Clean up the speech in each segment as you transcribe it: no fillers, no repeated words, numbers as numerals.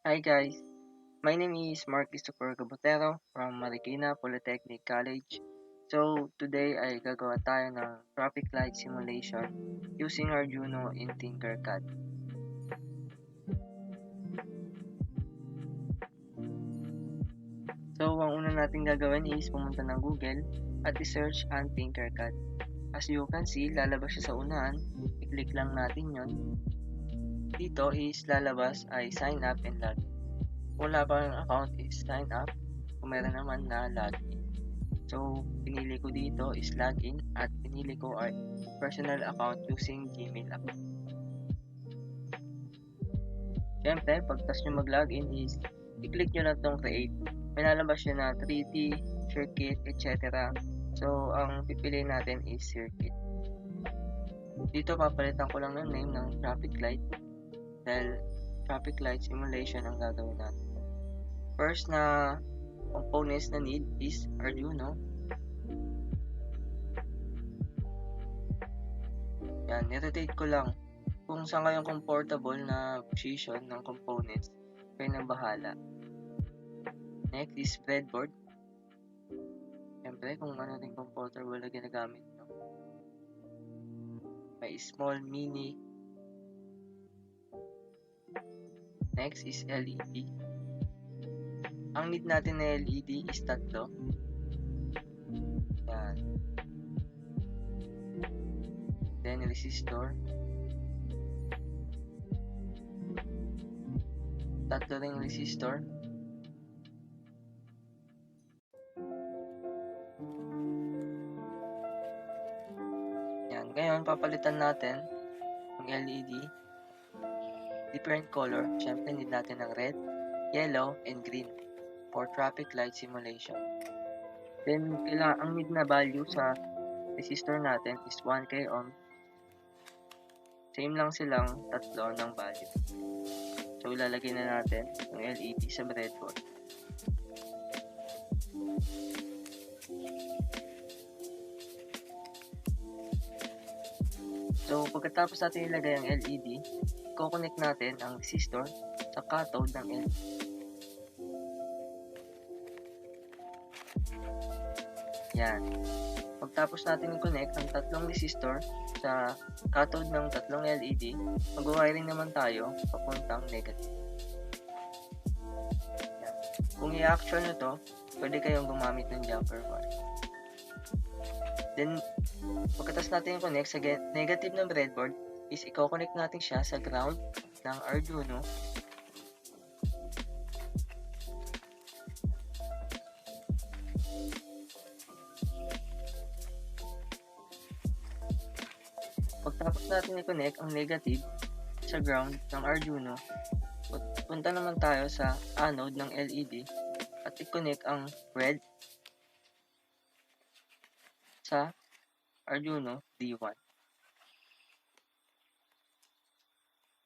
Hi guys, my name is Mark Christopher Gabotero from Marikina Polytechnic College. So today ay gagawa tayo ng traffic light simulation using Arduino in Tinkercad. So ang una natin gagawin is pumunta ng Google at i-search ang Tinkercad. As you can see, lalabas siya sa unahan. I-click lang natin yon. Dito is lalabas ay sign up and login. Kung wala pa ng account is sign up. Kung meron naman na login. So, pinili ko dito is login at pinili ko ay personal account using Gmail account. Siyempre, pagtas nyo mag-login is i-click nyo lang itong create. May lalabas yun na 3D, circuit, etc. So, ang pipiliin natin is circuit. Dito papalitan ko lang ng name ng traffic light dahil traffic light simulation ang gagawin natin. First na components na need is Arduino. Yan, i-rotate ko lang kung saan kayong comfortable na position ng components, kayo na bahala. Next is breadboard. Siyempre, kung ano din comfortable na ginagamit nyo. May small, mini. Next is LED. Ang need natin na LED is tatlo. Yan. Then resistor. Tatlo ring resistor. Yan. Ngayon, papalitan natin ng LED. Different color. Siyempre, need natin ng red, yellow, and green for traffic light simulation. Then, ang need na value sa resistor natin is 1k ohm. Same lang silang tatlo ng value. So, ilalagay na natin yung LED sa breadboard. So, pagkatapos natin ilagay ang LED, i-connect natin ang resistor sa cathode ng LED. Yan. Pagtapos natin i-connect ang tatlong resistor sa cathode ng tatlong LED, mag-wiring naman tayo papuntang negative. Yan. Kung i-actual nyo to, pwede kayong gumamit ng jumper wire. Then, pagkatapos natin i-connect sa negative ng breadboard, is i-connect natin siya sa ground ng Arduino. Pagtapos natin i-connect ang negative sa ground ng Arduino, punta naman tayo sa anode ng LED at i-connect ang red sa Arduino D1.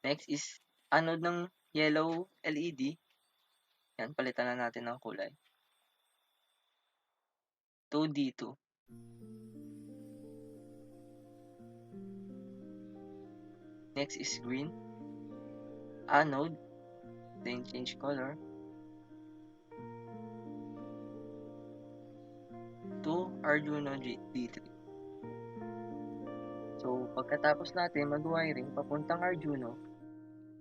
Next is anode ng yellow LED. Yan, palitan na natin ng kulay. 2D2. Next is green. Anode. Then change color to Arduino D3. So, pagkatapos natin mag-wiring papuntang Arduino,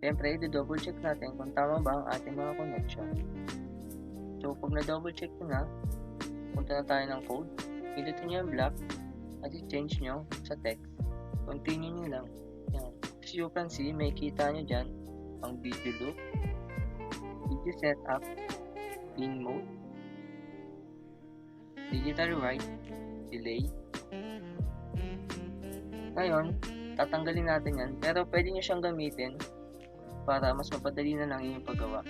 siyempre, i-double check natin kung tama ba ang ating mga connection. So, pag na-double check nyo na, punta na tayo ng code, pinutin nyo yung black, at i-change nyo sa text. Continue nyo lang. Yan. As you can see, may kita nyo dyan ang video loop, video setup, pin mode, digital write, delay. Ngayon, tatanggalin natin yan, pero pwede nyo siyang gamitin para mas mapadali na lang yung paggawa.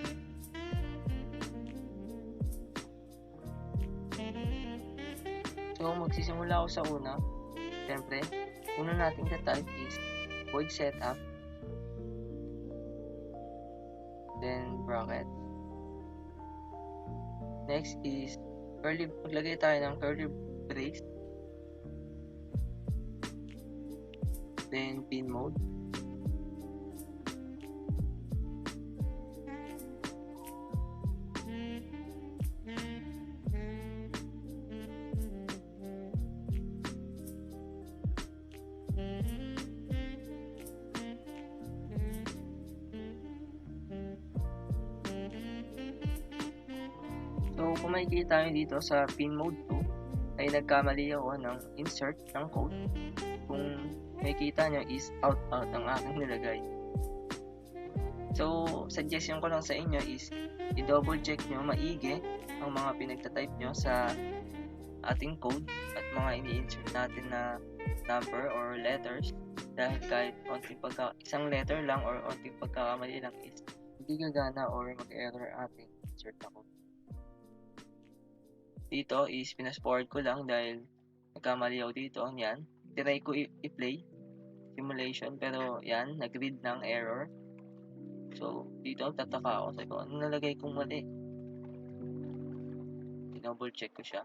So, magsisimula ako sa una. Siyempre, una natin type is void setup, then bracket. Next is maglagay tayo ng curly brace, then pin mode, kung makikita nyo dito sa pin mode 2, ay nagkamali ako ng insert ng code. Kung makikita nyo is out ang aking nilagay. So, suggestion ko lang sa inyo is i-double check nyo maigi ang mga pinagtatype nyo sa ating code at mga ini-insert natin na number or letters, dahil kahit isang letter lang or onting pagkakamali lang is hindi gagana or mag-error ating insert na code. Dito is pinas-forward ko lang dahil nagkamali ako dito. Yan, try ko i-play simulation pero yan, nag-read ng error. So, dito tataka ako. Sabi ko, ano nalagay kong mali? Double check ko siya.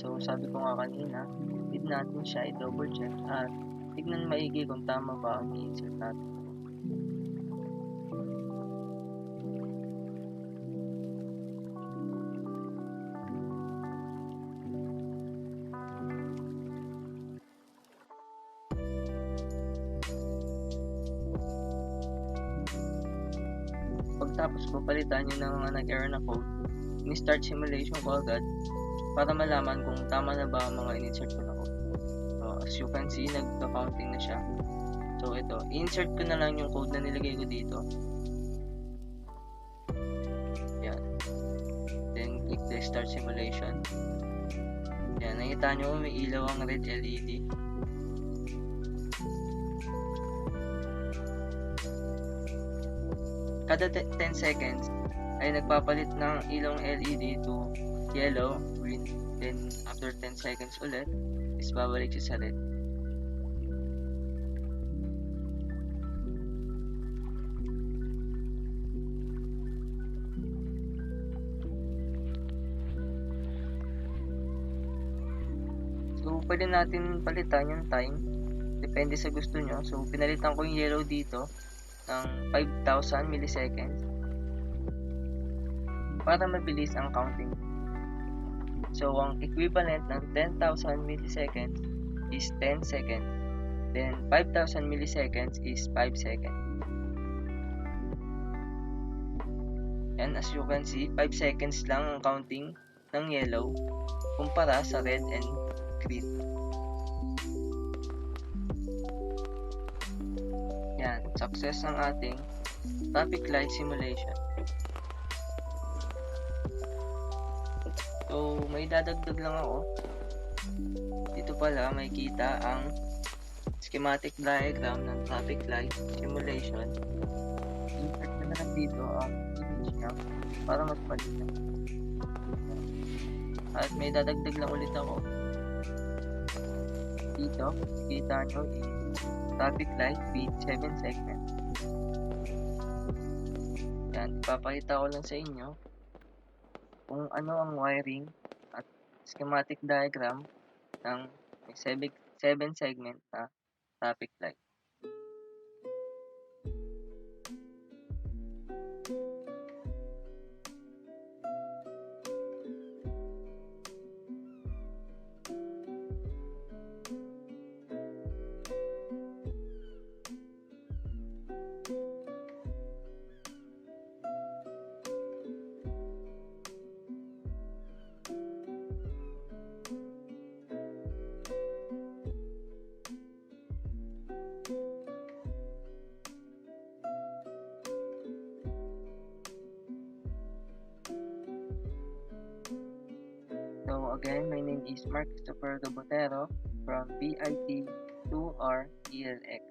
So, sabi ko nga kanina, need natin siya i-double check at tignan maigi kung tama ba ang i-insert natin. Pagtapos ko, palitan nyo ng mga nag-error na code, in-start simulation ko agad para malaman kung tama na ba ang mga in-insert ko na code. So, as you can see, nag-counting na siya. So, ito, insert ko na lang yung code na nilagay ko dito. Yan. Then, click the start simulation. Yan, nakita nyo may ilaw ang red LED. Kada 10 seconds ay nagpapalit ng ilong LED to yellow, green, then after 10 seconds ulit is babalik siya sa red. So, pwede natin palitan yung time, depende sa gusto nyo. So, pinalitan ko yung yellow dito ng 5,000 milliseconds para mabilis ang counting. So, ang equivalent ng 10,000 milliseconds is 10 seconds. Then, 5,000 milliseconds is 5 seconds. And as you can see, 5 seconds lang ang counting ng yellow kumpara sa red and green. Yan, success ng ating traffic light simulation. So, may dadagdag lang ako. Dito pala may kita ang schematic diagram ng traffic light simulation. Insert na lang dito ang image niya para mas palitan. At may dadagdag lang ulit ako. Dito, kita nyo traffic light with 7 segments. Yan, ipapakita ko lang sa inyo kung ano ang wiring at schematic diagram ng 7 segment na traffic light. So again, my name is Mark Christopher Gabotero from BIT 2R ELX.